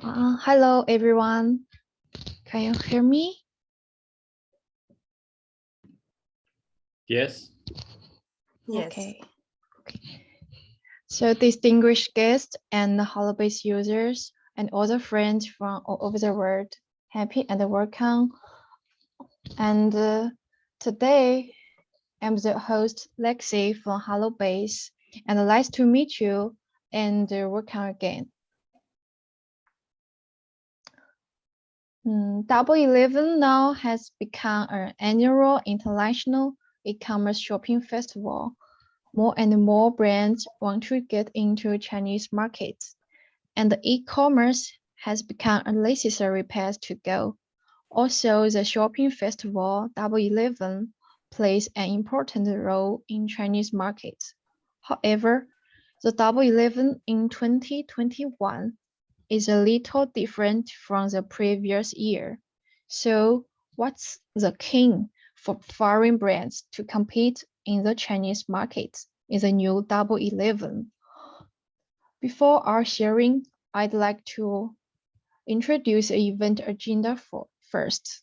Hello, everyone. Can you hear me? Yes. Yes. Okay. So distinguished guests and HoloBase users and other friends from all over the world, happy and welcome. And today, I'm the host Lexi from HoloBase, and nice to meet you and welcome again. Double 11 now has become an annual international e-commerce shopping festival. More and more brands want to get into Chinese markets, and e-commerce has become a necessary path to go. Also, the shopping festival Double 11 plays an important role in Chinese markets. However, the Double 11 in 2021 is a little different from the previous year. So what's the key for foreign brands to compete in the Chinese markets in the new Double 11? Before our sharing, I'd like to introduce the event agenda first.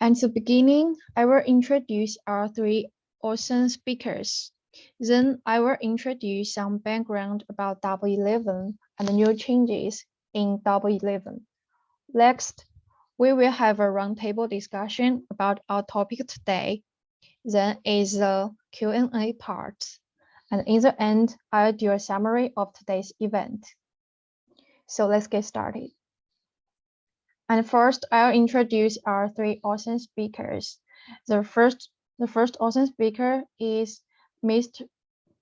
At the beginning, I will introduce our three awesome speakers. Then I will introduce some background about Double 11 and the new changes in Double 11. Next, we will have a roundtable discussion about our topic today. Then is the Q&A part. And in the end, I'll do a summary of today's event. So let's get started. And first, I'll introduce our three awesome speakers. The first awesome speaker is Mr.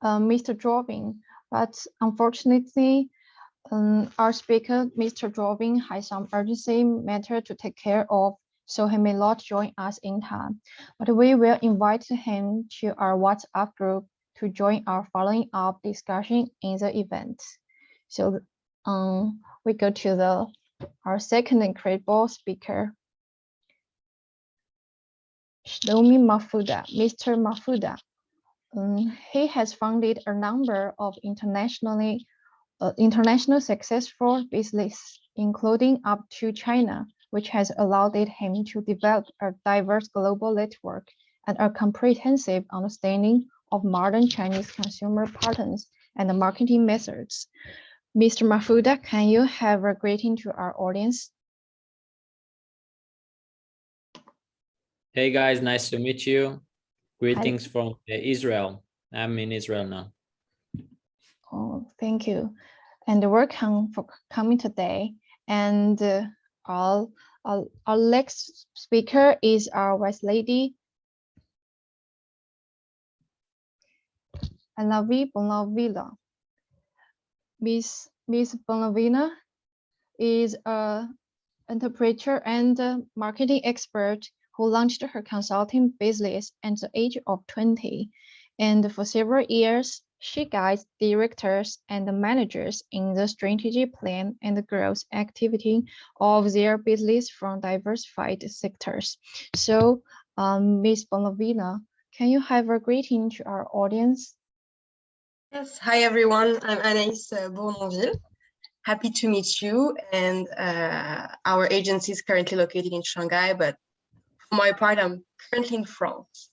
Drobin, but unfortunately, our speaker, Mr. Drobin, has some urgency matter to take care of, so he may not join us in time. But we will invite him to our WhatsApp group to join our following up discussion in the event. So we go to our second incredible speaker, Shlomi Mafuda, Mr. Mafuda. He has founded a number of international successful business, including up to China, which has allowed him to develop a diverse global network and a comprehensive understanding of modern Chinese consumer patterns and marketing methods. Mr. Mafuda, can you have a greeting to our audience? Hey guys, nice to meet you. Greetings from Israel. I'm in Israel now. Oh, thank you. And welcome for coming today. And our next speaker is our Vice Lady, Alavi Bonavila. Miss Bonavina is an entrepreneur and marketing expert who launched her consulting business at the age of 20. And for several years, she guides directors and managers in the strategy plan and growth activity of their business from diversified sectors. So, Ms. Bonavina, can you have a greeting to our audience? Yes, hi everyone, I'm Anaïs Bournonville. Happy to meet you, and our agency is currently located in Shanghai, but for my part, I'm currently in France.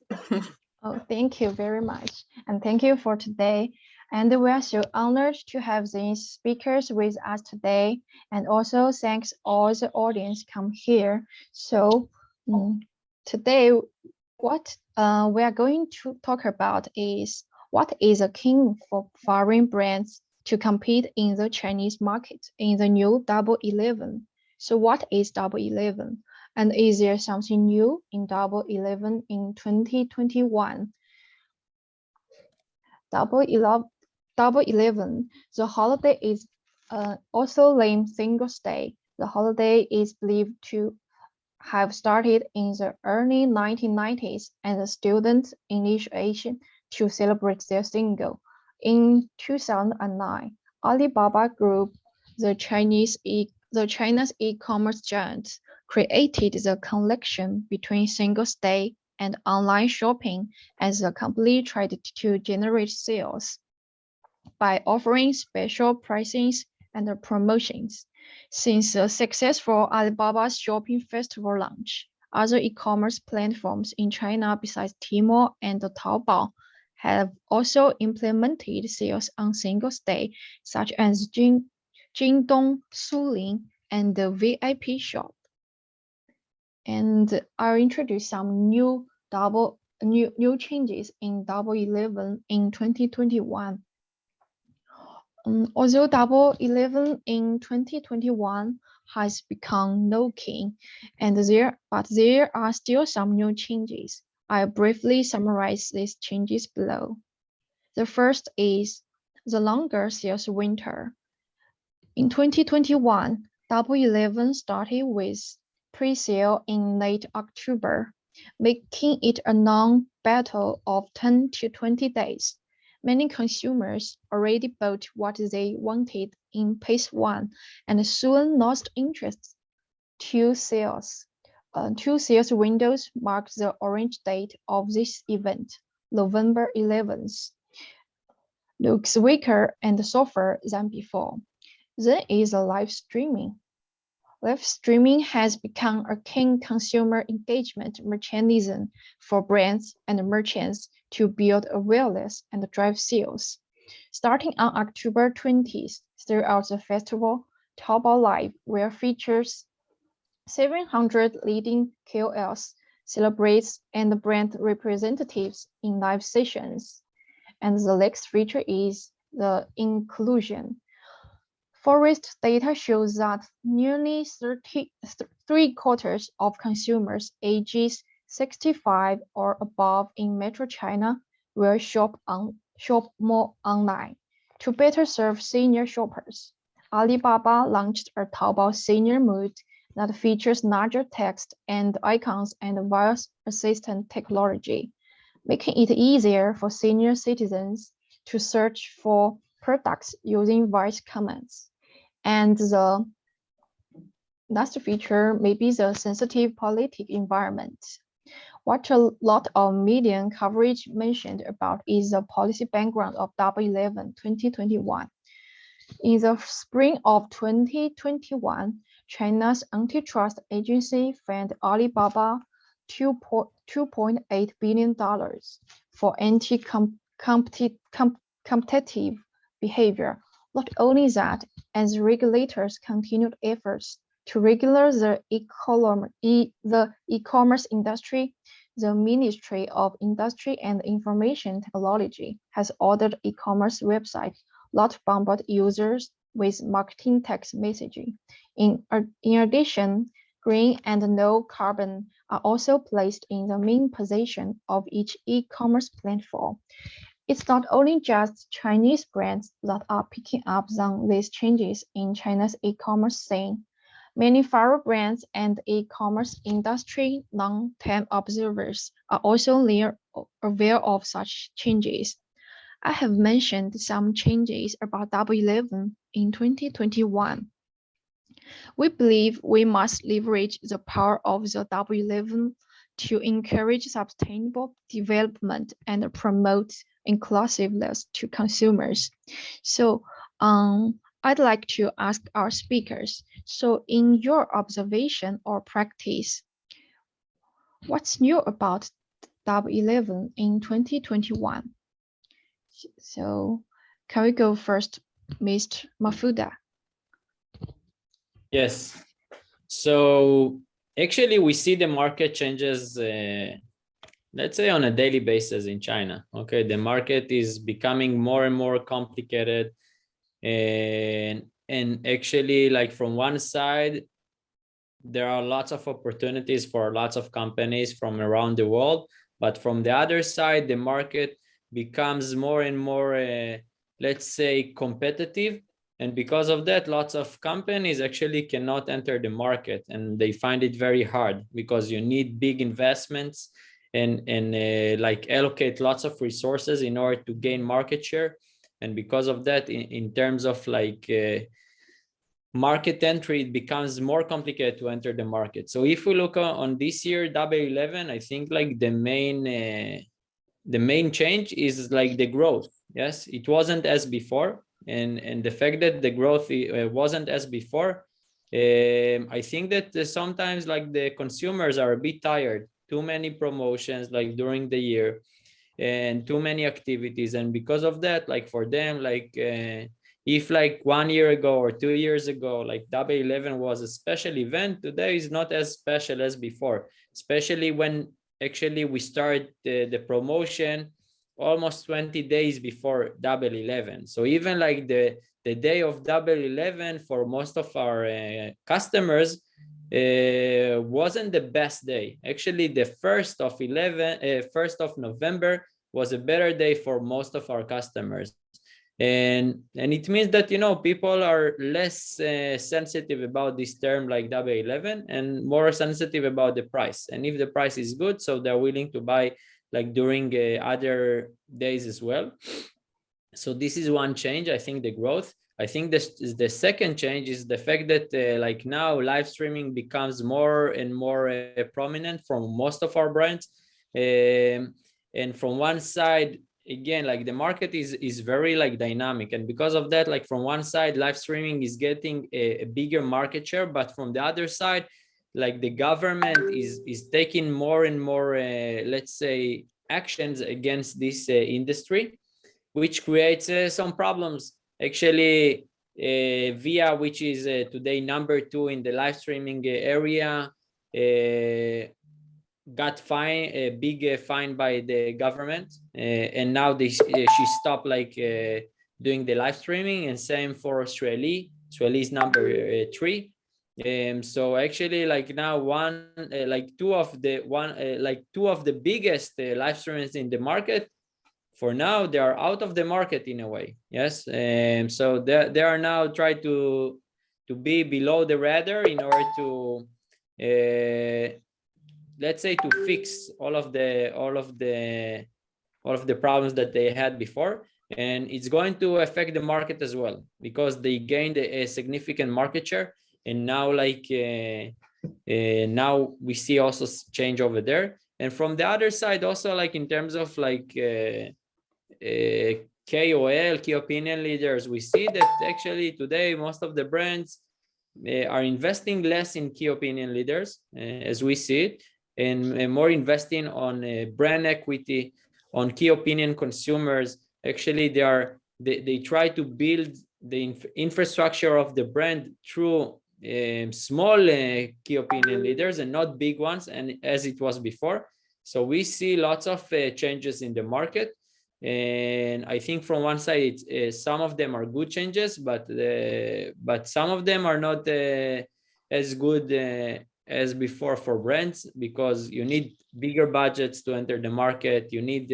Oh, thank you very much, and thank you for today. And we are so honored to have these speakers with us today, and also thanks all the audience come here. So today, what we are going to talk about is what is a key for foreign brands to compete in the Chinese market in the new Double 11. So what is Double 11? And is there something new in Double 11 in 2021? Double 11, the holiday is also named Singles Day. The holiday is believed to have started in the early 1990s as a student initiation to celebrate their single. In 2009, Alibaba Group, the Chinese e-commerce giant, created the connection between Singles Day and online shopping as the company tried to generate sales. by offering special pricings and promotions. Since the successful Alibaba's shopping festival launch, other e-commerce platforms in China besides Tmall and Taobao have also implemented sales on Singles' Day, such as Jingdong, Sulin, and the VIP shop. And I'll introduce some new changes in Double 11 in 2021. Although Double 11 in 2021 has become no king, but there are still some new changes. I'll briefly summarize these changes below. The first is the longer sales winter. In 2021, Double 11 started with pre-sale in late October, making it a non-battle of 10 to 20 days. Many consumers already bought what they wanted in phase 1 and soon lost interest. Two sales windows mark the orange date of this event, November 11th. Looks weaker and softer than before. Then is live streaming. Live streaming has become a key consumer engagement mechanism for brands and merchants to build awareness and drive sales. Starting on October 20th, throughout the festival, Taobao Live will feature 700 leading KOLs, celebrities, and brand representatives in live sessions. And the next feature is the inclusion. Forest data shows that nearly 3/4 of consumers ages 65 or above in Metro China will shop more online. To better serve senior shoppers, Alibaba launched a Taobao Senior Mode that features larger text and icons and voice assistant technology, making it easier for senior citizens to search for products using voice commands. And the last feature may be the sensitive political environment. What a lot of media coverage mentioned about is the policy background of Double 11 2021. In the spring of 2021, China's antitrust agency fined Alibaba $2.8 billion for anti-competitive behavior. Not only that, as regulators continued efforts to regulate the e-commerce industry, the Ministry of Industry and Information Technology has ordered e-commerce websites not bombard users with marketing text messaging. In addition, green and no carbon are also placed in the main position of each e-commerce platform. It's not only just Chinese brands that are picking up on these changes in China's e-commerce scene. Many foreign brands and e-commerce industry long-term observers are also aware of such changes. I have mentioned some changes about Double 11 in 2021. We believe we must leverage the power of the Double 11 to encourage sustainable development and promote inclusiveness to consumers. So I'd like to ask our speakers, so in your observation or practice, what's new about Double 11 in 2021? So can we go first, Mr. Mafuda? Yes. So actually, we see the market changes, let's say on a daily basis in China. Okay, the market is becoming more and more complicated. And actually, like from one side, there are lots of opportunities for lots of companies from around the world. But from the other side, the market becomes more and more, let's say, competitive. And because of that, lots of companies actually cannot enter the market, and they find it very hard because you need big investments and like allocate lots of resources in order to gain market share. And because of that, in terms of like market entry, it becomes more complicated to enter the market. So if we look on this year, Double 11, I think like the main change is like the growth. Yes, it wasn't as before, and the fact that the growth wasn't as before, I think that sometimes like the consumers are a bit tired. Too many promotions like during the year, and too many activities, and because of that, like for them, like if like 1 year ago or 2 years ago, like Double 11 was a special event, today is not as special as before, especially when actually we start the promotion almost 20 days before Double 11. So even like the day of Double 11 for most of our customers wasn't the best day. Actually, the 1st of November was a better day for most of our customers. And it means that, you know, people are less sensitive about this term like Double 11 and more sensitive about the price. And if the price is good, so they're willing to buy like during other days as well. So this is one change, I think, the growth. I think the second change is the fact that like now live streaming becomes more and more prominent from most of our brands. And from one side, again, like the market is very like dynamic, and because of that, like from one side, live streaming is getting a bigger market share, but from the other side, like the government is taking more and more, let's say, actions against this industry, which creates some problems. Actually, Via, which is today #2 in the live streaming area, got a big fine by the government, and now she stopped like doing the live streaming, and same for Australia. Australia is #3. So actually, like now two of the biggest live streamers in the market, for now they are out of the market in a way. Yes, so they are now trying to be below the radar in order to let's say to fix all of the problems that they had before. And it's going to affect the market as well, because they gained a significant market share, and now like now we see also change over there. And from the other side also, like in terms of like KOL, key opinion leaders, we see that actually today most of the brands are investing less in key opinion leaders, as we see it, and more investing on brand equity, on key opinion consumers. Actually, they try to build the infrastructure of the brand through small key opinion leaders and not big ones, and as it was before. So we see lots of changes in the market. And I think from one side, some of them are good changes, but some of them are not as good as before for brands, because you need bigger budgets to enter the market. You need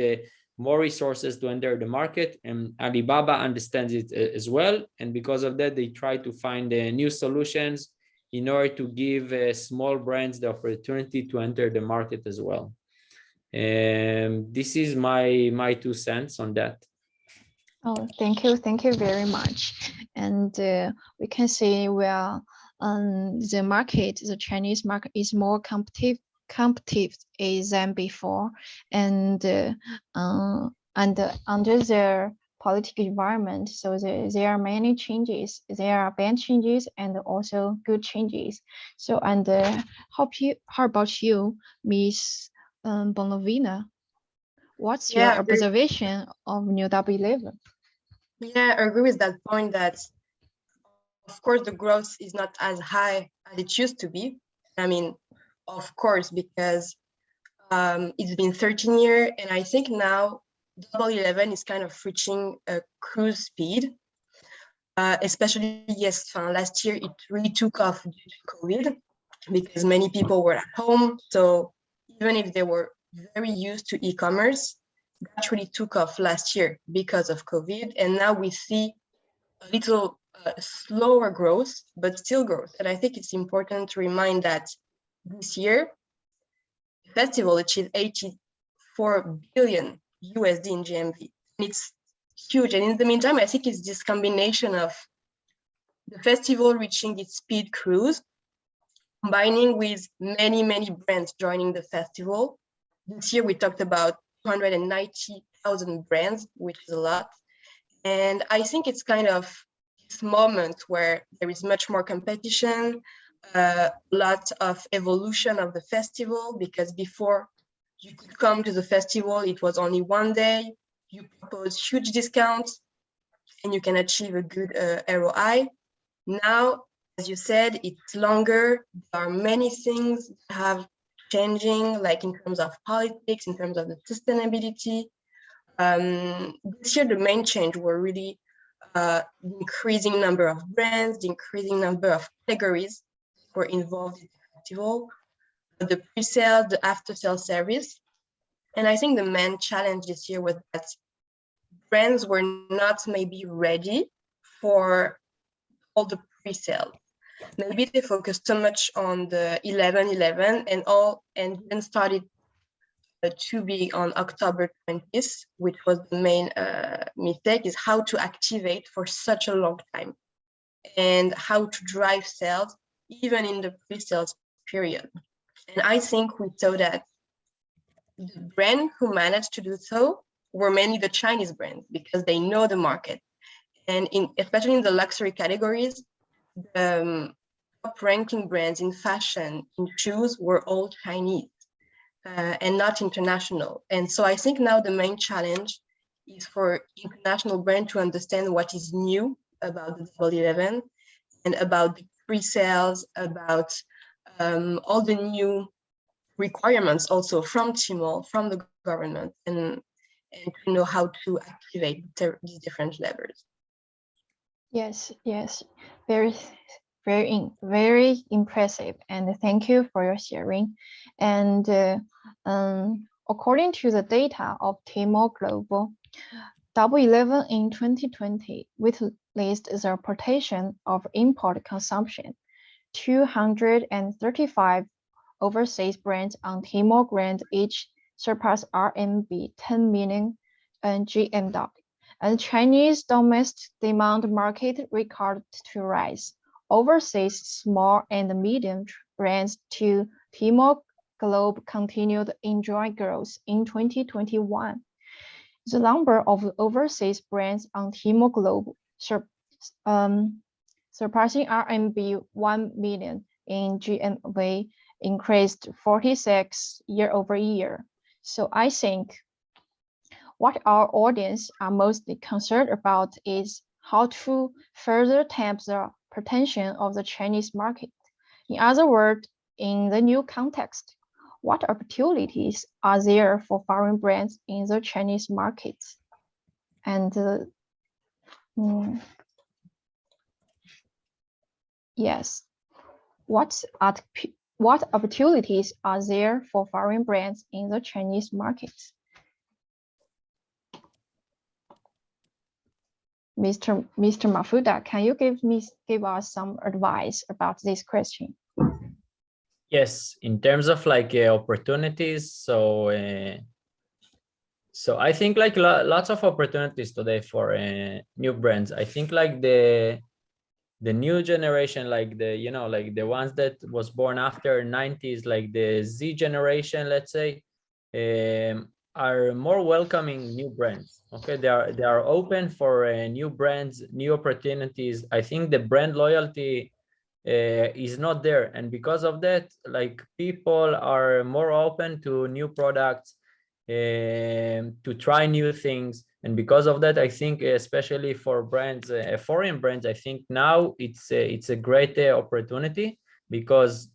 more resources to enter the market, and Alibaba understands it as well. And because of that, they try to find new solutions in order to give small brands the opportunity to enter the market as well. This is my 2 cents on that. Oh, thank you very much. And we can see the market, the Chinese market, is more competitive than before, and under their political environment, so there are many changes. There are bad changes and also good changes. So, and how about you, Miss Bonovina? What's your observation of new Double 11? Yeah, I agree with that point that, of course, the growth is not as high as it used to be. I mean, of course, because it's been 13 years, and I think now Double 11 is kind of reaching a cruise speed. Especially, yes, last year it really took off due to COVID, because many people were at home. So even if they were very used to e-commerce, that really took off last year because of COVID. And now we see a little slower growth, but still growth. And I think it's important to remind that this year, the festival achieved 84 billion USD in GMV. And it's huge. And in the meantime, I think it's this combination of the festival reaching its speed cruise, combining with many, many brands joining the festival. This year, we talked about 290,000 brands, which is a lot. And I think it's kind of this moment where there is much more competition, lots of evolution of the festival, because before you could come to the festival, it was only one day, you propose huge discounts, and you can achieve a good ROI. Now, as you said, it's longer. There are many things that have changing, like in terms of politics, in terms of the sustainability. This year, the main change were really the increasing number of brands, the increasing number of categories were involved in the festival, the pre-sale, the after-sale service. And I think the main challenge this year was that brands were not maybe ready for all the pre-sales. Maybe they focused too much on the 11/11 and then started to be on October 20th, which was the main mistake, is how to activate for such a long time and how to drive sales even in the pre-sales period. And I think we saw that the brand who managed to do so were mainly the Chinese brands because they know the market. And especially in the luxury categories, the top ranking brands in fashion, in shoes, were all Chinese and not international. And so I think now the main challenge is for international brands to understand what is new about the Double 11 and about the pre-sales, about all the new requirements also from Tmall, from the government, and to know how to activate these different levers. Yes, yes, very impressive, and thank you for your sharing. And according to the data of Tmall Global, Double 11 in 2020 witnessed the rotation of import consumption. 235 overseas brands on Tmall Grand each surpassed RMB 10 million GMW. And Chinese domestic demand market recorded to rise. Overseas small and medium brands to Tmall Globe continued to enjoy growth in 2021. The number of overseas brands on Tmall Globe surpassing RMB 1 million in GMV increased 46 year-over-year. So I think what our audience are mostly concerned about is how to further tap the potential of the Chinese market. In other words, in the new context, what opportunities are there for foreign brands in the Chinese market? And yes, what opportunities are there for foreign brands in the Chinese market? Mr. Mafuda, can you give us some advice about this question? Yes, in terms of like opportunities, so I think like lots of opportunities today for new brands. I think like the new generation, like like the ones that was born after 90s, like the Z generation, let's say, are more welcoming new brands. Okay, they are open for new brands, new opportunities. I think the brand loyalty is not there, and because of that, like people are more open to new products, to try new things. And because of that, I think especially for brands, foreign brands, I think now it's a great opportunity, because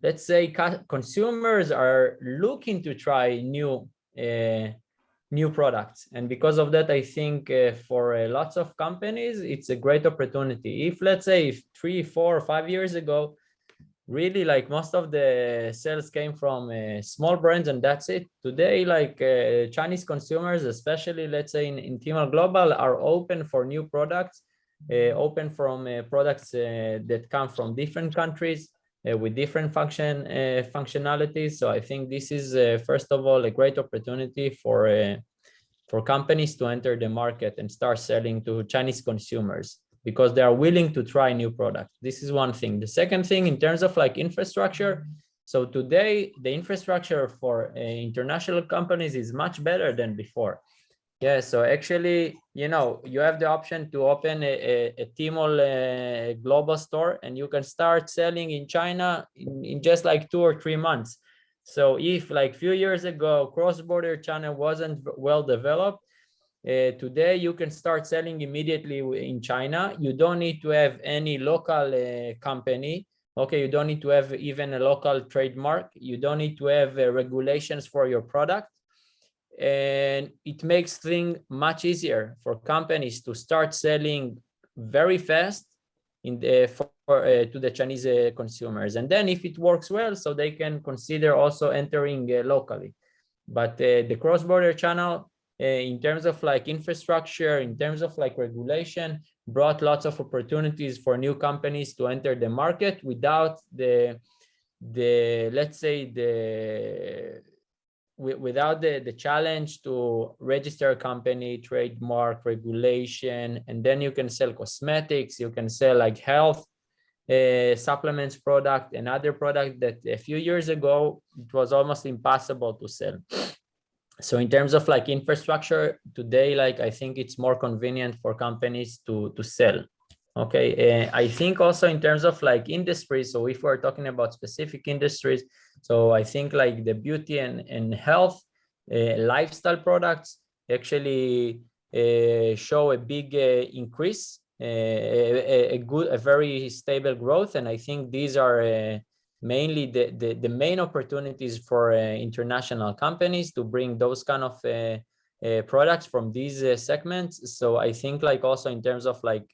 let's say consumers are looking to try new products. And because of that, I think for lots of companies, it's a great opportunity. If let's say 3, 4, 5 years ago, really like most of the sales came from small brands and that's it. Today, like Chinese consumers, especially let's say in Tmall Global, are open for new products, open from products that come from different countries with different functionalities. So I think this is first of all a great opportunity for companies to enter the market and start selling to Chinese consumers, because they are willing to try new products. This is one thing. The second thing, in terms of like infrastructure, so today the infrastructure for international companies is much better than before. Yeah, so actually, you know, you have the option to open a Tmall global store, and you can start selling in China in just like 2 or 3 months. So if like few years ago, cross-border channel wasn't well developed, today you can start selling immediately in China. You don't need to have any local company. Okay, you don't need to have even a local trademark. You don't need to have regulations for your product. And it makes things much easier for companies to start selling very fast to the Chinese consumers. And then if it works well, so they can consider also entering locally. But the cross-border channel, in terms of like infrastructure, in terms of like regulation, brought lots of opportunities for new companies to enter the market without the let's say without the challenge to register a company, trademark, regulation, and then you can sell cosmetics, you can sell like health supplements product and other product that a few years ago it was almost impossible to sell. So in terms of like infrastructure today, like I think it's more convenient for companies to sell. Okay, I think also in terms of like industries, so if we're talking about specific industries, so I think like the beauty and health lifestyle products actually show a big increase, a very stable growth. And I think these are mainly the main opportunities for international companies to bring those kind of products from these segments. So I think like also in terms of like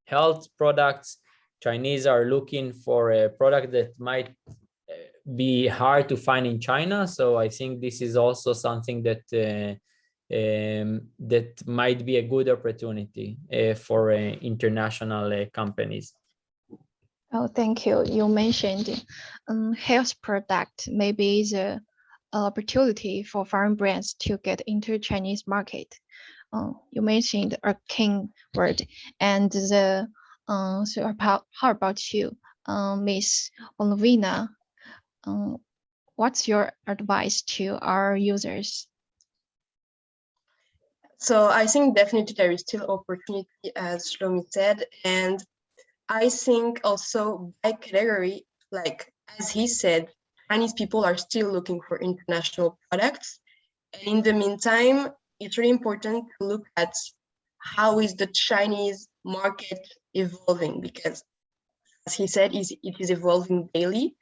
health products, Chinese are looking for a product that might be hard to find in China. So I think this is also something that that might be a good opportunity for international companies. Oh, thank you. You mentioned health product maybe is a opportunity for foreign brands to get into Chinese market. You mentioned a king word, and the so how about you, Miss Olovina? What's your advice to our users? So I think definitely there is still opportunity, as Shlomi said, and I think also by category, like as he said, Chinese people are still looking for international products. And in the meantime, it's really important to look at how is the Chinese market evolving, because as he said, it is evolving daily,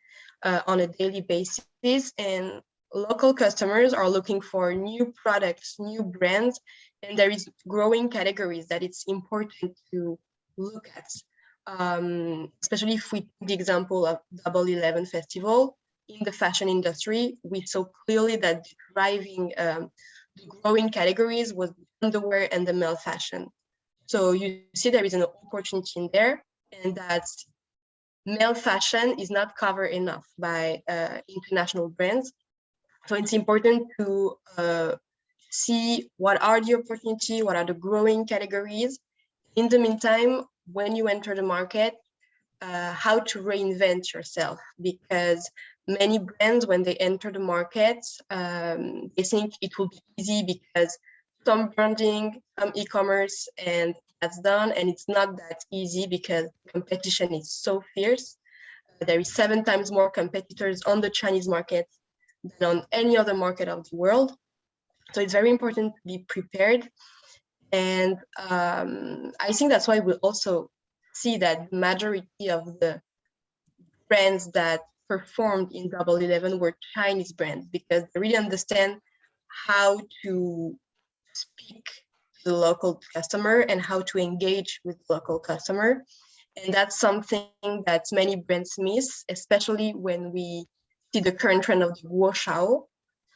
on a daily basis, and local customers are looking for new products, new brands, and there is growing categories that it's important to look at. Especially if we take the example of Double 11 Festival, in the fashion industry, we saw clearly that driving the growing categories was underwear and the male fashion. So you see there is an opportunity in there, and that male fashion is not covered enough by international brands. So it's important to see what are the opportunity, what are the growing categories. In the meantime, when you enter the market, how to reinvent yourself, because many brands, when they enter the market, they think it will be easy because some branding, some e-commerce, and that's done. And it's not that easy because competition is so fierce. There is 7 times more competitors on the Chinese market than on any other market of the world. So it's very important to be prepared. And I think that's why we also see that the majority of the brands that performed in Double 11 were Chinese brands, because they really understand how to speak to the local customer and how to engage with the local customer. And that's something that many brands miss, especially when we see the current trend of the Guoshao.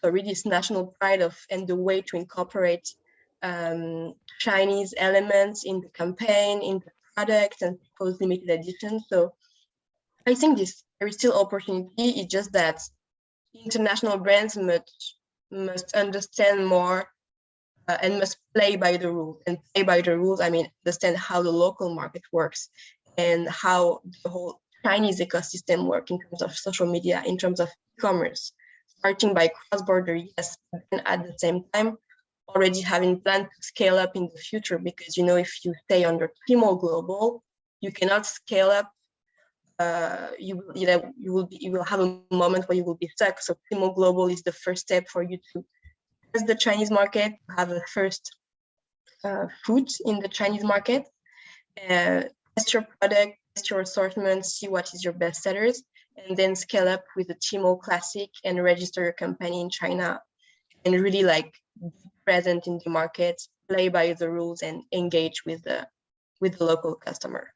So really this national pride of and the way to incorporate Chinese elements in the campaign, in the product, and propose limited edition. So I think there is still opportunity. It's just that international brands must understand more and must play by the rules. And play by the rules, I mean, understand how the local market works and how the whole Chinese ecosystem works in terms of social media, in terms of e-commerce, starting by cross-border, yes, and at the same time, already having planned to scale up in the future, because if you stay under Tmall Global, you cannot scale up. You will have a moment where you will be stuck. So Tmall Global is the first step for you to test the Chinese market, have a first foot in the Chinese market, test your product, test your assortment, see what is your best sellers, and then scale up with the Tmall Classic and register your company in China, and really like be present in the market, play by the rules, and engage with the local customer.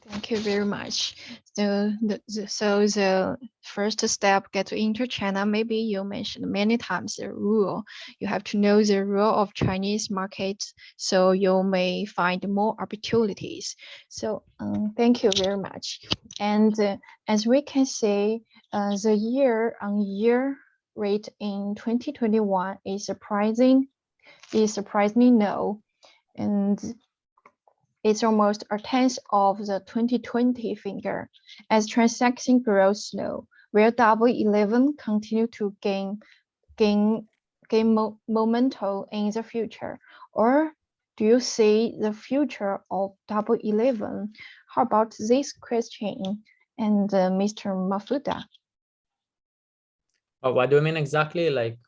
Thank you very much. So the first step, get to enter China. Maybe you mentioned many times the rule. You have to know the rule of Chinese markets, so you may find more opportunities. So thank you very much. And as we can see, the year-on-year rate in 2021 is surprisingly low, and it's almost a tenth of the 2020 figure. As transaction growth slow, will Double 11 continue to gain momentum in the future, or do you see the future of Double 11? How about this question? And Mr. Mafuda. What do you mean exactly? Like,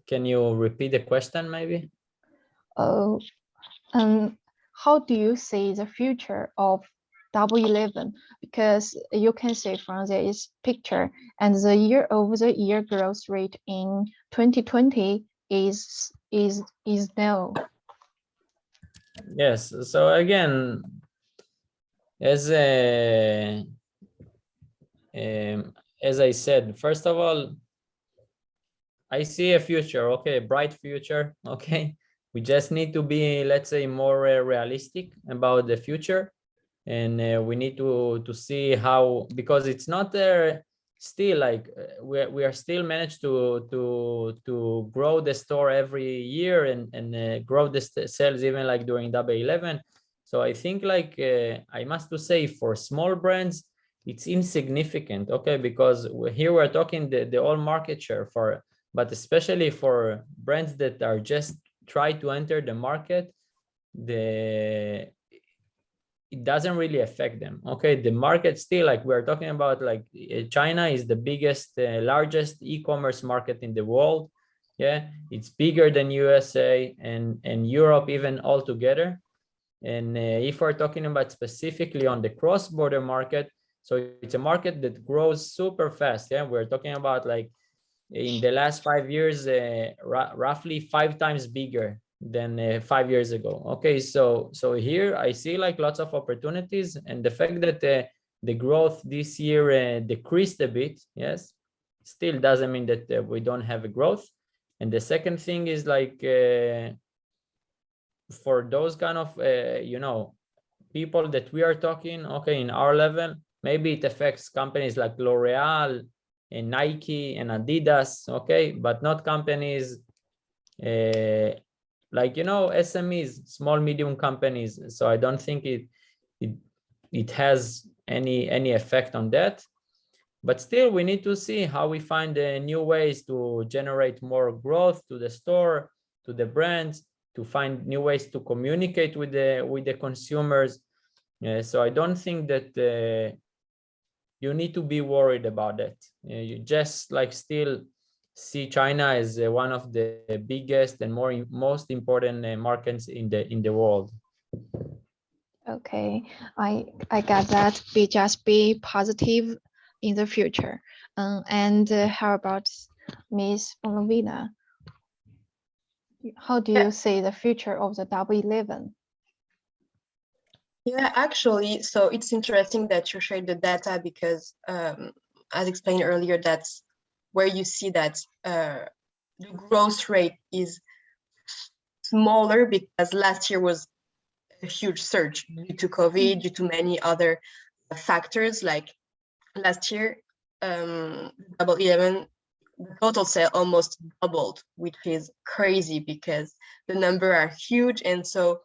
can you repeat the question maybe? How do you see the future of Double 11? Because you can see from this picture, and the year-over-year growth rate in 2020 is low. Yes. So again, as I said, first of all, I see a future, okay, a bright future, okay. We just need to be, let's say, more realistic about the future, and we need to see how, because it's not there still, like we are still managed to grow the store every year and grow the sales even like during Double 11. So I think like I must to say for small brands it's insignificant, okay, because here we're talking the all market share for, but especially for brands that are just try to enter the market, it doesn't really affect them, okay. The market still, like we're talking about, like China is the biggest largest e-commerce market in the world. Yeah, it's bigger than USA and Europe even altogether. And if we're talking about specifically on the cross-border market, so it's a market that grows super fast. Yeah, we're talking about like in the last 5 years, roughly 5 times bigger than 5 years ago. Okay, so here I see like lots of opportunities, and the fact that the growth this year decreased a bit, yes, still doesn't mean that we don't have a growth. And the second thing is like for those kind of people that we are talking, okay, in our level, maybe it affects companies like L'Oreal and Nike and Adidas, okay, but not companies like SMEs, small medium companies. So I don't think it has any effect on that. But still, we need to see how we find new ways to generate more growth to the store, to the brands, to find new ways to communicate with the consumers. So I don't think that you need to be worried about that. You just like still see China as one of the biggest and most important markets in the world. Okay, I got that. Be positive in the future. And how about Miss Olovina? How do you see the future of the Double 11? Yeah, actually, so it's interesting that you shared the data because, as explained earlier, that's where you see that the growth rate is smaller because last year was a huge surge due to COVID, due to many other factors. Like last year, Double 11, the total sale almost doubled, which is crazy because the number are huge. And so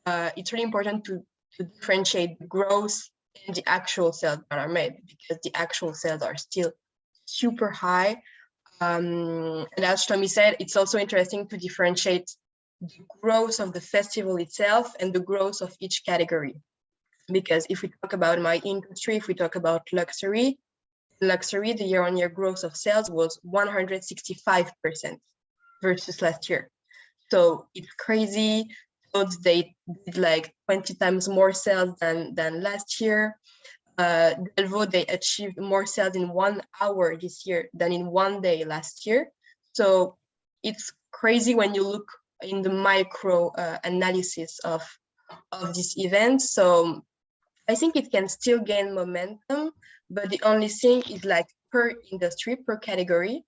it's really important to differentiate the growth and the actual sales that are made, because the actual sales are still super high. And as Tommy said, it's also interesting to differentiate the growth of the festival itself and the growth of each category. Because if we talk about my industry, if we talk about luxury, the year-on-year growth of sales was 165% versus last year. So it's crazy. Clothes, they did like 20 times more sales than last year. Delvaux, they achieved more sales in 1 hour this year than in 1 day last year. So it's crazy when you look in the micro analysis of this event. So I think it can still gain momentum, but the only thing is like per industry, per category,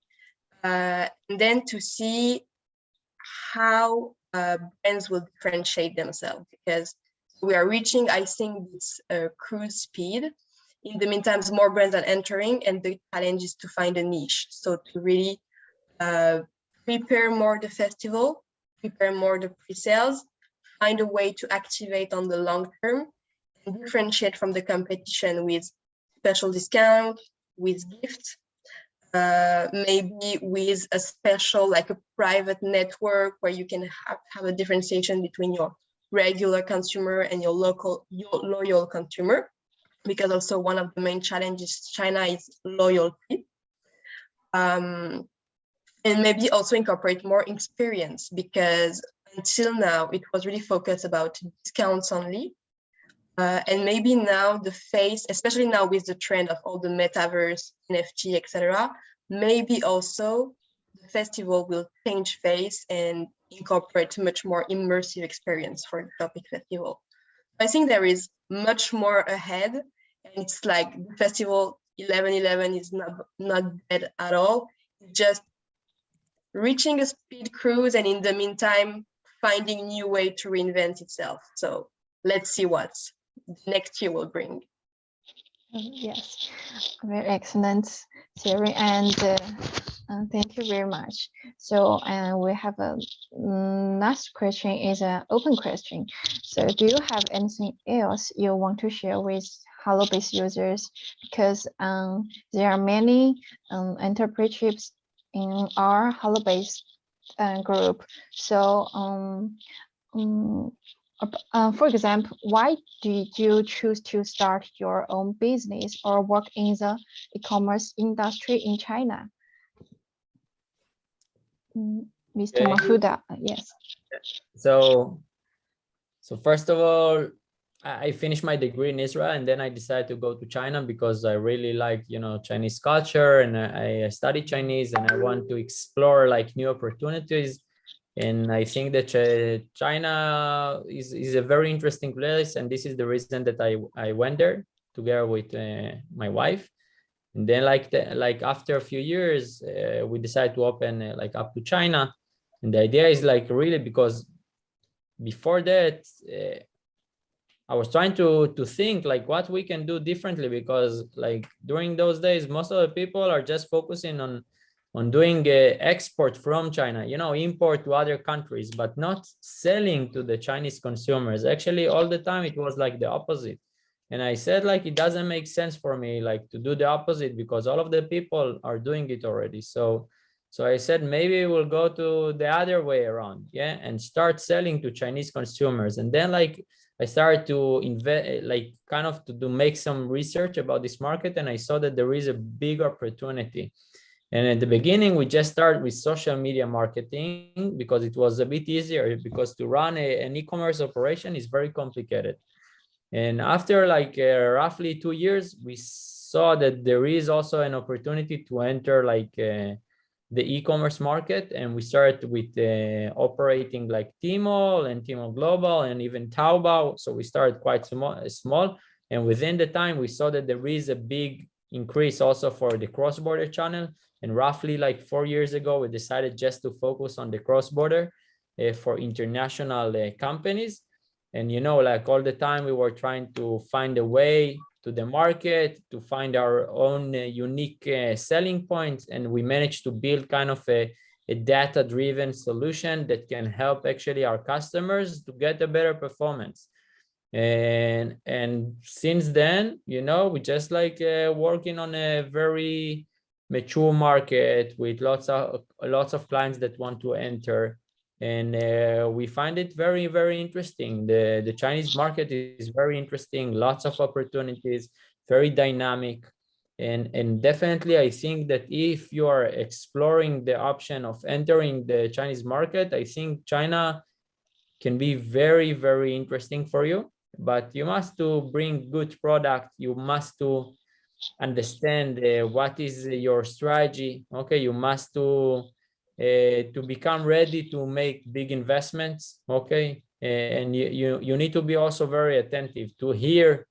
and then to see how brands will differentiate themselves, because we are reaching, I think, this cruise speed. In the meantime, more brands are entering, and the challenge is to find a niche. So to really prepare more the festival, prepare more the pre-sales, find a way to activate on the long term, and differentiate from the competition with special discount, with gifts, maybe with a special, like a private network where you can have a differentiation between your regular consumer and your loyal consumer, because also one of the main challenges China is loyalty. And maybe also incorporate more experience, because until now it was really focused about discounts only. And maybe now the face, especially now with the trend of all the metaverse, NFT, etc., maybe also the festival will change face and incorporate much more immersive experience for the topic festival. I think there is much more ahead, and it's like the festival 11/11 is not dead at all. It's just reaching a speed cruise, and in the meantime, finding new way to reinvent itself. So let's see what next year will bring. Yes, very excellent, Siri, and thank you very much. So, we have a last question is an open question. So, do you have anything else you want to share with HoloBase users? Because there are many entrepreneurships in our HoloBase group. So, for example, why did you choose to start your own business or work in the e-commerce industry in China? Mr. Mafuda, yes. So first of all, I finished my degree in Israel, and then I decided to go to China because I really like, Chinese culture, and I studied Chinese, and I want to explore like new opportunities. And I think that China is a very interesting place, and this is the reason that I went there together with my wife. And then like after a few years, we decided to open like up to China. And the idea is like really because before that, I was trying to think like what we can do differently, because like during those days, most of the people are just focusing on doing export from China, import to other countries, but not selling to the Chinese consumers. Actually, all the time it was like the opposite. And I said, like, it doesn't make sense for me like to do the opposite, because all of the people are doing it already. So I said, maybe we'll go to the other way around, yeah, and start selling to Chinese consumers. And then like I started to invest, like kind of to make some research about this market, and I saw that there is a big opportunity. And at the beginning, we just started with social media marketing because it was a bit easier, because to run an e-commerce operation is very complicated. And after like roughly 2 years, we saw that there is also an opportunity to enter like the e-commerce market. And we started with operating like Tmall and Tmall Global and even Taobao. So we started quite small. And within the time, we saw that there is a big increase also for the cross-border channel. And roughly like 4 years ago, we decided just to focus on the cross-border for international companies. And, like all the time, we were trying to find a way to the market, to find our own unique selling points. And we managed to build kind of a data-driven solution that can help actually our customers to get a better performance. And since then, we just like working on a very mature market with lots of clients that want to enter. And we find it very, very interesting. The Chinese market is very interesting, lots of opportunities, very dynamic. And definitely, I think that if you are exploring the option of entering the Chinese market, I think China can be very, very interesting for you. But you must to bring good product. You must to understand what is your strategy. Okay, you must to become ready to make big investments. Okay, and you need to be also very attentive to hear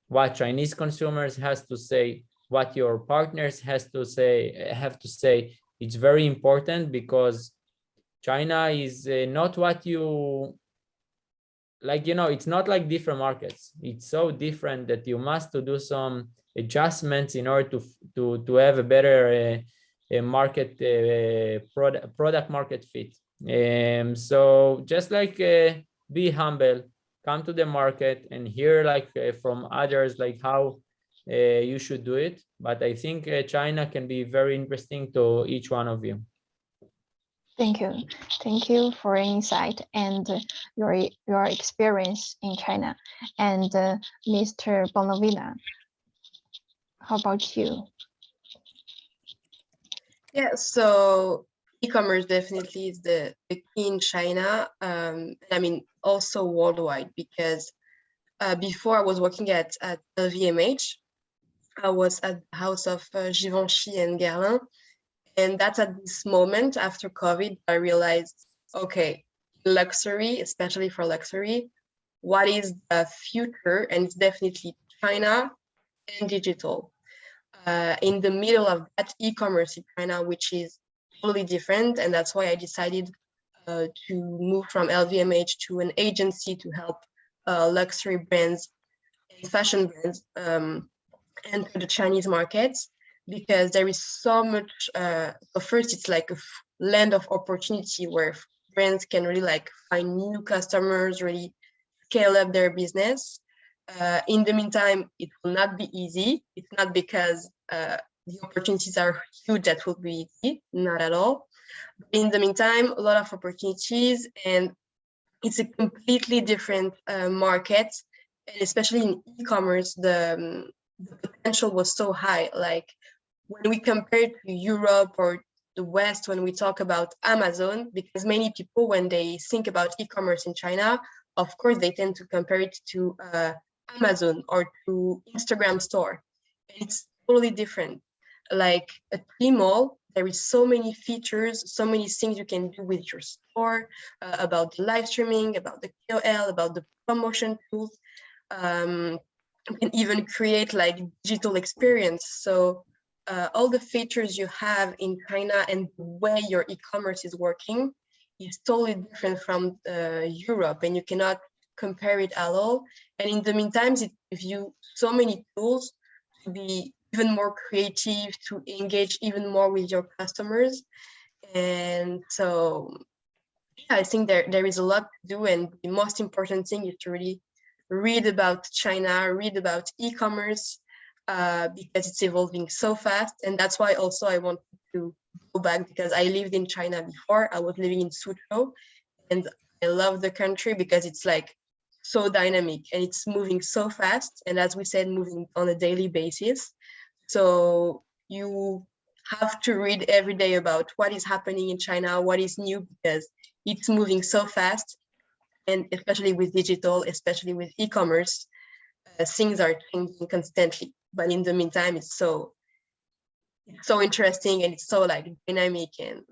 what Chinese consumers has to say, what your partners have to say. It's very important because China is not what you like, it's not like different markets. It's so different that you must to do some adjustments in order to have a better market product market fit. So just like be humble, come to the market and hear like from others like how you should do it. But I think China can be very interesting to each one of you. Thank you. Thank you for your insight and your experience in China. And Mr. Bonavina, how about you? Yeah, so e-commerce definitely is the key in China. I mean, also worldwide, because before I was working at LVMH, I was at the house of Givenchy and Guerlain. And that's at this moment after COVID, I realized, okay, luxury, especially for luxury, what is the future? And it's definitely China and digital. In the middle of that, e-commerce in China, which is totally different. And that's why I decided to move from LVMH to an agency to help luxury brands and fashion brands enter the Chinese markets, because there is so much. First, it's like a land of opportunity where brands can really like find new customers, really scale up their business. In the meantime, it will not be easy. It's not because the opportunities are huge that will be easy, not at all. In the meantime, a lot of opportunities, and it's a completely different market, and especially in e-commerce, the potential was so high. Like when we compare to Europe or the West, when we talk about Amazon, because many people, when they think about e-commerce in China, of course, they tend to compare it to Amazon or to Instagram store. It's totally different. Like at Tmall, there is so many features, so many things you can do with your store, about the live streaming, about the KOL, about the promotion tools. You can even create like digital experience. So all the features you have in China and the way your e-commerce is working is totally different from Europe, and you cannot compare it at all. And in the meantime, it gives you so many tools to be even more creative, to engage even more with your customers. And so, yeah, I think there is a lot to do, and the most important thing is to really read about China, read about e-commerce, because it's evolving so fast. And that's why also I want to go back, because I lived in China before. I was living in Suzhou, and I love the country because it's like so dynamic and it's moving so fast. And as we said, moving on a daily basis. So you have to read every day about what is happening in China, what is new, because it's moving so fast. And especially with digital, especially with e-commerce, things are changing constantly. But in the meantime, it's so interesting, and it's so like dynamic and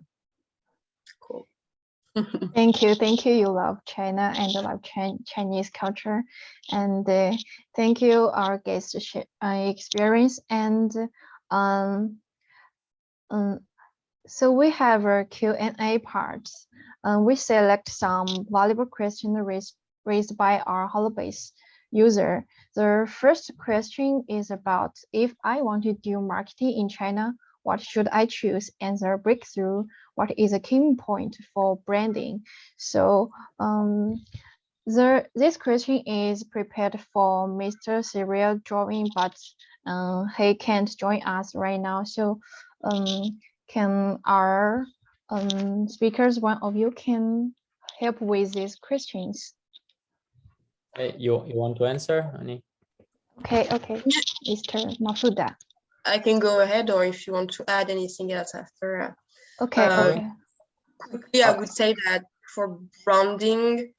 cool. Thank you. You love China and you love Chinese culture, and thank you our guest experience. And so we have a Q&A part. We select some valuable questions raised by our HoloBase user. The first question is about, if I want to do marketing in China, what should I choose? And the breakthrough, what is a key point for branding? So this question is prepared for Mr. Cyril Drawing, but he can't join us right now. So Can our speakers, one of you, can help with these questions? Hey, you want to answer, Annie? Okay, Mr. Mafuda. I can go ahead, or if you want to add anything else after. Okay. Quickly, I would say that for branding,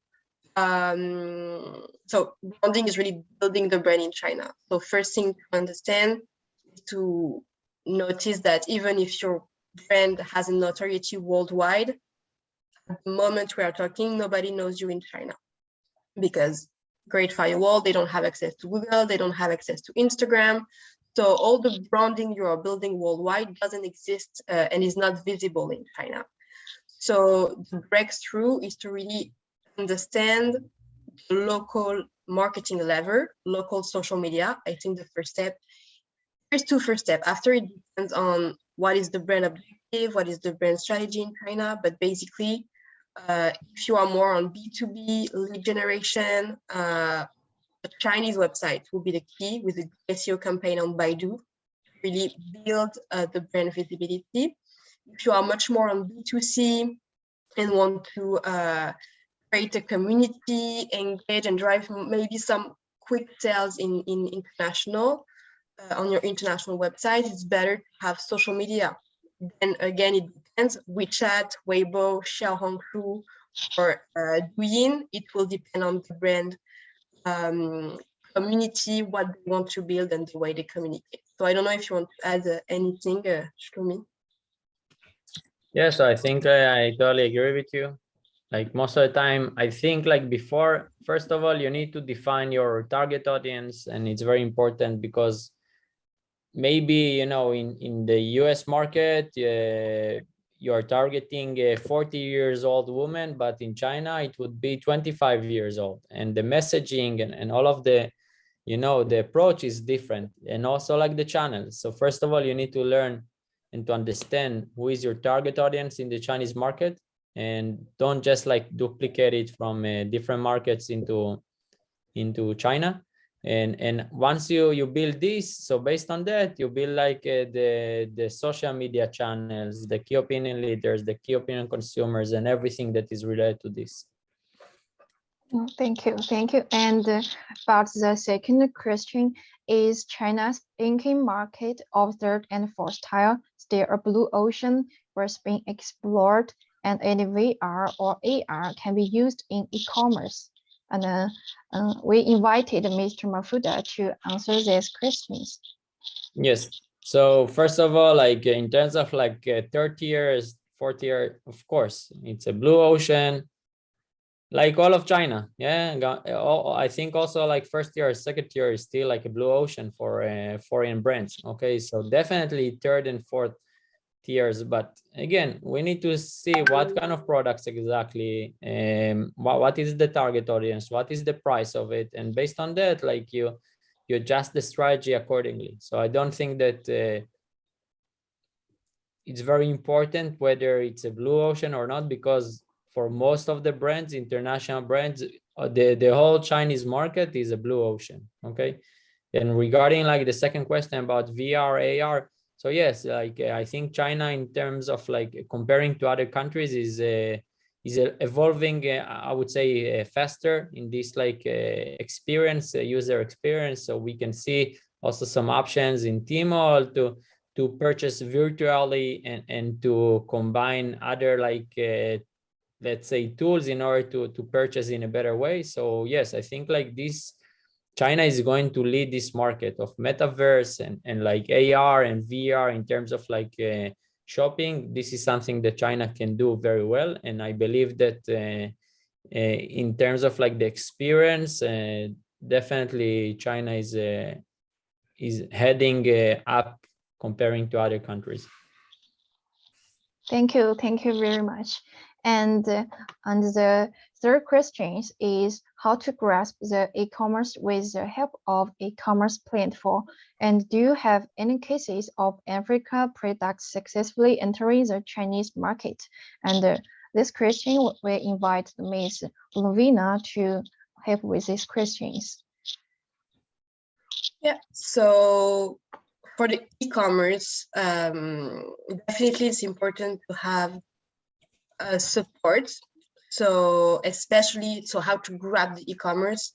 so branding is really building the brand in China. So first thing to understand is to notice that even if your brand has a notoriety worldwide, at the moment we are talking, nobody knows you in China, because Great Firewall, they don't have access to Google, they don't have access to Instagram. So all the branding you are building worldwide doesn't exist and is not visible in China. So the breakthrough is to really understand the local marketing lever, local social media. I think the first step, there's two first steps. After, it depends on what is the brand objective, what is the brand strategy in China, but basically, if you are more on B2B lead generation, a Chinese website will be the key, with the SEO campaign on Baidu, really build the brand visibility. If you are much more on B2C and want to create a community, engage and drive maybe some quick sales in international, on your international website, it's better to have social media. Then again, it depends, WeChat, Weibo, Xiaohongshu, or Douyin. It will depend on the brand community, what they want to build and the way they communicate. So I don't know if you want to add anything, Shlomi. Yes, I think I totally agree with you. Like most of the time, I think like before, first of all, you need to define your target audience, and it's very important because maybe, you know, in the US market, you are targeting a 40 years old woman, but in China, it would be 25 years old. And the messaging and all of the, you know, the approach is different, and also like the channels. So first of all, you need to learn and to understand who is your target audience in the Chinese market, and don't just like duplicate it from different markets into China. And once you build this, so based on that, you build like the social media channels, the key opinion leaders, the key opinion consumers, and everything that is related to this. Thank you. And about the second question, is China's banking market of third and fourth tier still a blue ocean worth being explored, and any VR or AR can be used in e-commerce? And we invited Mr. Mafuda to answer these questions. Yes. So first of all, like in terms of like third tiers, fourth tier, of course, it's a blue ocean, like all of China. Yeah, I think also like first tier or second tier is still like a blue ocean for foreign brands. Okay, so definitely third and fourth tiers, but again, we need to see what kind of products exactly, what is the target audience, what is the price of it, and based on that, like you adjust the strategy accordingly. So I don't think that it's very important whether it's a blue ocean or not, because for most of the brands, international brands, the whole Chinese market is a blue ocean. Okay, and regarding like the second question about VR, AR, so yes, like I think China, in terms of like comparing to other countries, is evolving, I would say, faster in this like experience, user experience. So we can see also some options in Tmall to purchase virtually and to combine other like let's say tools in order to purchase in a better way. So yes, I think like this, China is going to lead this market of metaverse and like AR and VR in terms of like shopping. This is something that China can do very well, and I believe that in terms of like the experience, definitely China is heading up comparing to other countries. Thank you very much. And the third question is how to grasp the e-commerce with the help of e-commerce platform. And do you have any cases of Africa products successfully entering the Chinese market? And this question, we invite Ms. Lovina to help with these questions. Yeah, so for the e-commerce, definitely it's important to have support. So especially, so how to grab the e-commerce.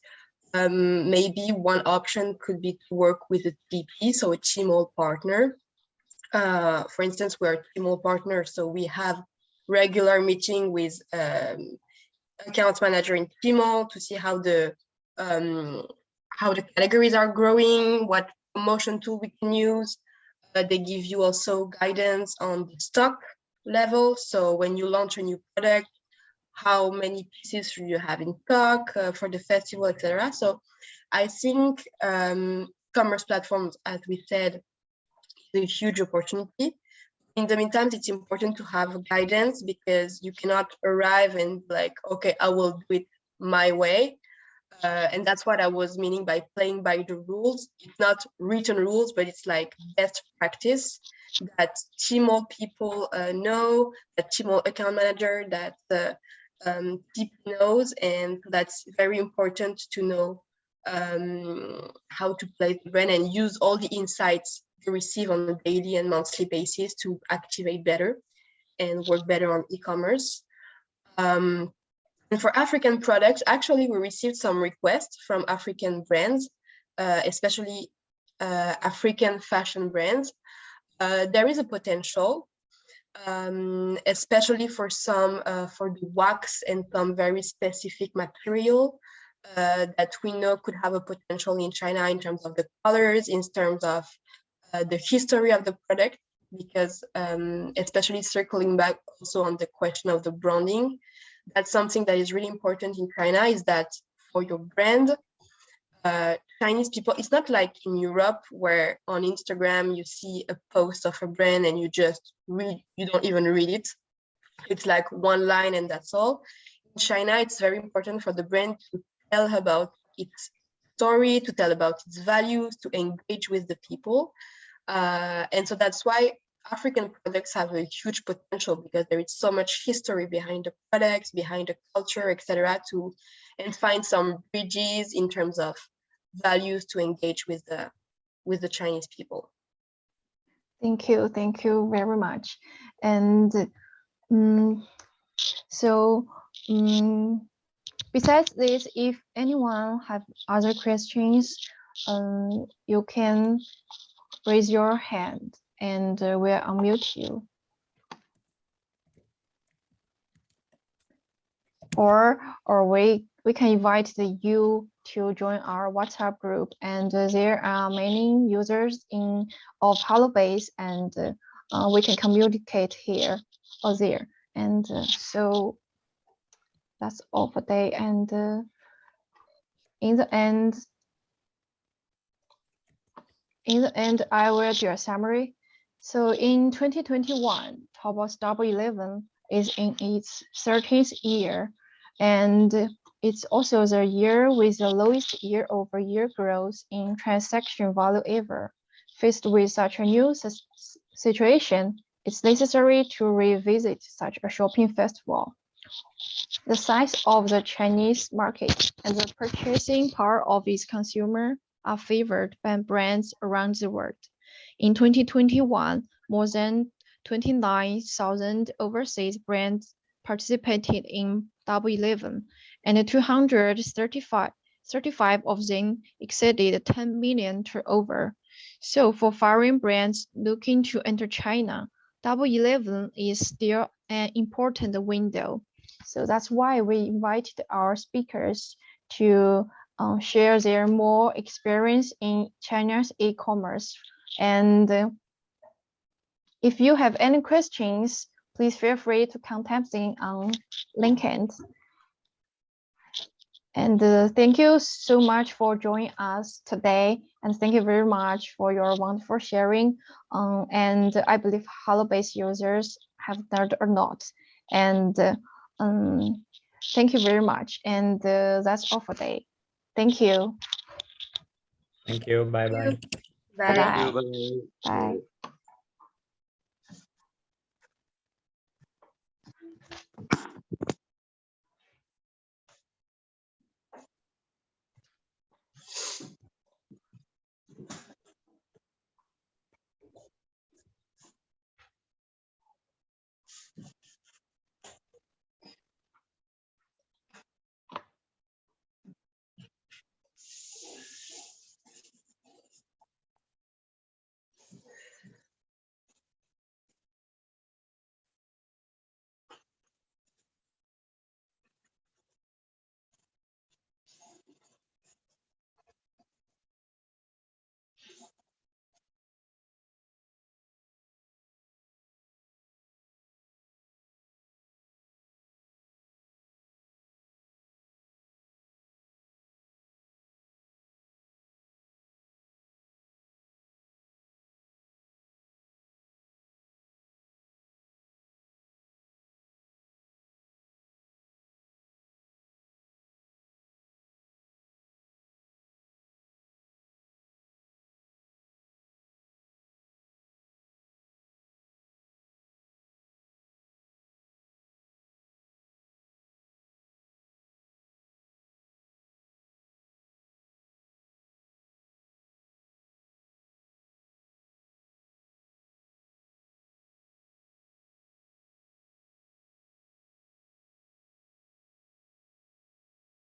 Maybe one option could be to work with a TP, so a Tmall partner. For instance, we're a Tmall partner, so we have regular meeting with account manager in Tmall to see how the categories are growing, what promotion tool we can use. They give you also guidance on the stock level. So when you launch a new product, how many pieces should you have in stock for the festival, etc. So I think commerce platforms, as we said, is a huge opportunity. In the meantime, it's important to have guidance because you cannot arrive and like, okay, I will do it my way. And that's what I was meaning by playing by the rules. It's not written rules, but it's like best practice that Tmall people know, that Tmall account manager, that people knows, and that's very important to know how to play the brand and use all the insights you receive on a daily and monthly basis to activate better and work better on e-commerce. And for African products, actually, we received some requests from African brands, especially African fashion brands. There is a potential, especially for some, for the wax and some very specific material that we know could have a potential in China in terms of the colors, in terms of the history of the product, because especially circling back also on the question of the branding, that's something that is really important in China, is that for your brand, Chinese people, it's not like in Europe where on Instagram you see a post of a brand and you just read, you don't even read it. It's like one line and that's all. In China, it's very important for the brand to tell about its story, to tell about its values, to engage with the people. And so that's why African products have a huge potential, because there is so much history behind the products, behind the culture, etc., and find some bridges in terms of values to engage with the Chinese people. Thank you very much. And besides this, if anyone have other questions, you can raise your hand and we'll unmute you. Or we can invite you to join our WhatsApp group, and there are many users of HoloBase, and we can communicate here or there. And so that's all for today. And in the end, I will do a summary. So in 2021, Taobao's Double 11 is in its 30th year, and it's also the year with the lowest year-over-year growth in transaction value ever. Faced with such a new situation, it's necessary to revisit such a shopping festival. The size of the Chinese market and the purchasing power of its consumer are favored by brands around the world. In 2021, more than 29,000 overseas brands participated in Double 11, and 235 of them exceeded 10 million turnover. So for foreign brands looking to enter China, Double 11 is still an important window. So that's why we invited our speakers to share their more experience in China's e-commerce. And if you have any questions, please feel free to contact them on LinkedIn. And thank you so much for joining us today. And thank you very much for your wonderful sharing. And I believe HoloBase users have learned a lot. And thank you very much. And that's all for today. Thank you. Thank you. Bye-bye. Bye. Bye. Bye.